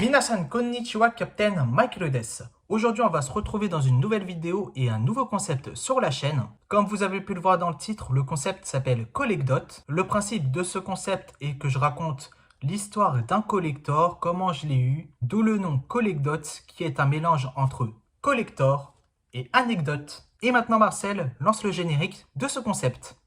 Minasan konnichiwa, Captain Mike desu. Aujourd'hui, on va se retrouver dans une nouvelle vidéo et un nouveau concept sur la chaîne. Comme vous avez pu le voir dans le titre, le concept s'appelle Collecdot. Le principe de ce concept est que je raconte l'histoire d'un collector, comment je l'ai eu, d'où le nom Collecdot, qui est un mélange entre collector et anecdote. Et maintenant, Marcel lance le générique de ce concept.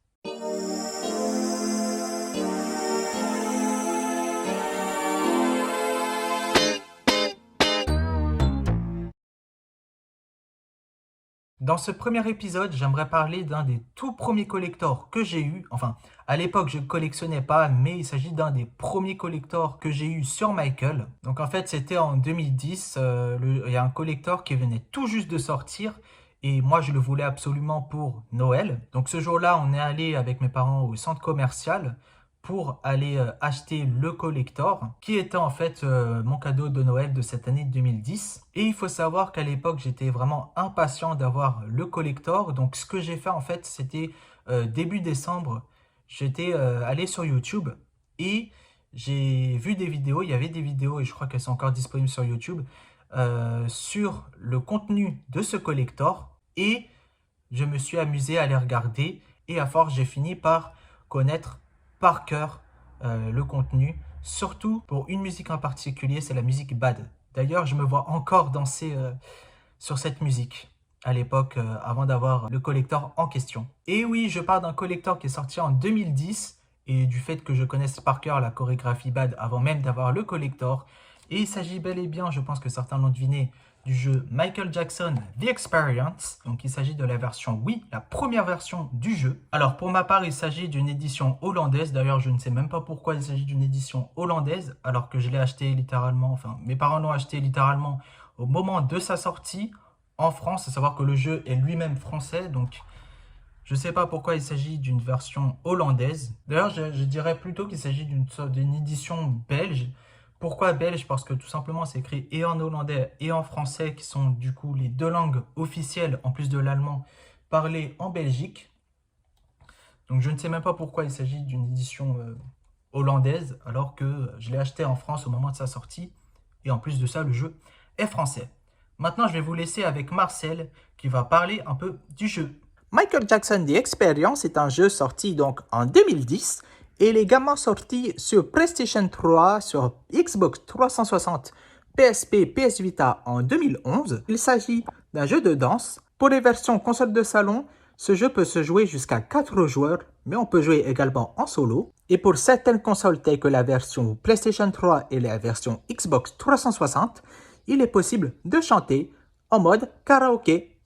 Dans ce premier épisode, j'aimerais parler d'un des tout premiers collectors que j'ai eu. Enfin, à l'époque, je ne collectionnais pas, mais il s'agit d'un des premiers collectors que j'ai eu sur Michael. Donc en fait, c'était en 2010. Il y a un collector qui venait tout juste de sortir. Et moi, je le voulais absolument pour Noël. Donc ce jour-là, on est allé avec mes parents au centre commercial pour aller acheter le collector, qui était en fait mon cadeau de Noël de cette année 2010. Et il faut savoir qu'à l'époque, j'étais vraiment impatient d'avoir le collector. Donc ce que j'ai fait en fait, c'était début décembre, j'étais allé sur YouTube et j'ai vu des vidéos, il y avait des vidéos et je crois qu'elles sont encore disponibles sur YouTube, sur le contenu de ce collector. Et je me suis amusé à les regarder et à force, j'ai fini par connaître par cœur le contenu, surtout pour une musique en particulier, c'est la musique Bad. D'ailleurs, je me vois encore danser sur cette musique à l'époque, avant d'avoir le collector en question. Et oui, je parle d'un collector qui est sorti en 2010, et du fait que je connaisse par cœur la chorégraphie Bad avant même d'avoir le collector. Et il s'agit bel et bien, je pense que certains l'ont deviné, du jeu Michael Jackson The Experience. Donc il s'agit de la version Wii, la première version du jeu. Alors pour ma part, il s'agit d'une édition hollandaise. D'ailleurs, je ne sais même pas pourquoi il s'agit d'une édition hollandaise, alors que je l'ai acheté littéralement, enfin mes parents l'ont acheté littéralement au moment de sa sortie en France, à savoir que le jeu est lui-même français, donc je ne sais pas pourquoi il s'agit d'une version hollandaise. D'ailleurs, je dirais plutôt qu'il s'agit d'une édition belge. Pourquoi belge? Parce que tout simplement, c'est écrit et en hollandais et en français, qui sont du coup les deux langues officielles, en plus de l'allemand, parlées en Belgique. Donc je ne sais même pas pourquoi il s'agit d'une édition hollandaise, alors que je l'ai acheté en France au moment de sa sortie. Et en plus de ça, le jeu est français. Maintenant, je vais vous laisser avec Marcel, qui va parler un peu du jeu. Michael Jackson The Experience est un jeu sorti donc en 2010 et il est également sorti sur PlayStation 3, sur Xbox 360, PSP, PS Vita en 2011. Il s'agit d'un jeu de danse. Pour les versions console de salon, ce jeu peut se jouer jusqu'à 4 joueurs, mais on peut jouer également en solo. Et pour certaines consoles telles que la version PlayStation 3 et la version Xbox 360, il est possible de chanter en mode karaoké.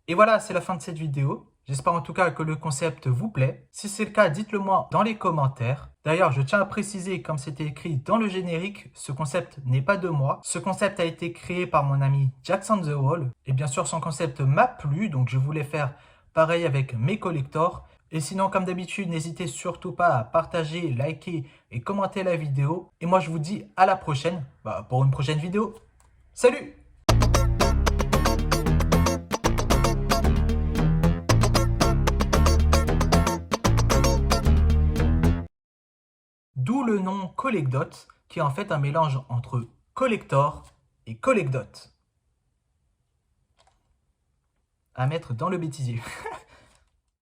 Et voilà, c'est la fin de cette vidéo. J'espère en tout cas que le concept vous plaît. Si c'est le cas, dites-le moi dans les commentaires. D'ailleurs, je tiens à préciser, comme c'était écrit dans le générique, ce concept n'est pas de moi. Ce concept a été créé par mon ami Jackson The Wall. Et bien sûr, son concept m'a plu, donc je voulais faire pareil avec mes collectors. Et sinon, comme d'habitude, n'hésitez surtout pas à partager, liker et commenter la vidéo. Et moi, je vous dis à la prochaine, pour une prochaine vidéo. Salut! D'où le nom Collecdot, qui est en fait un mélange entre collector et collecdot. À mettre dans le bêtisier.